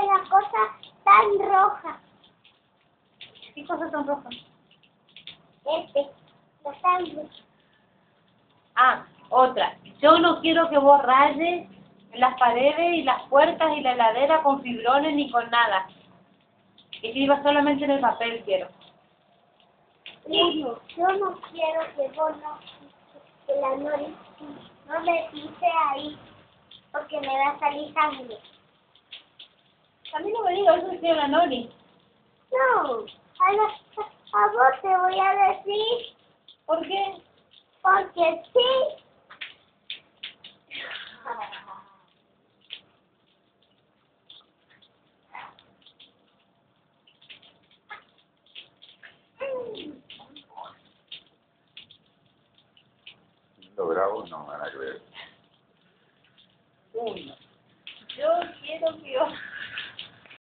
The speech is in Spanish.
la cosa tan roja. ¿Qué cosas son rojas? La sangre. Ah, otra. Yo no quiero que vos rayes las paredes y las puertas y la heladera con fibrones ni con nada. Que escriba solamente en el papel, quiero. Uno, yo no quiero que vos que la Nori no me pise ahí, porque me va a salir sangre. A mí no me digas eso, que la Nori. No, a vos te voy a decir, ¿Por qué? porque sí. Los bravos no me van a creer. Uno. Yo quiero que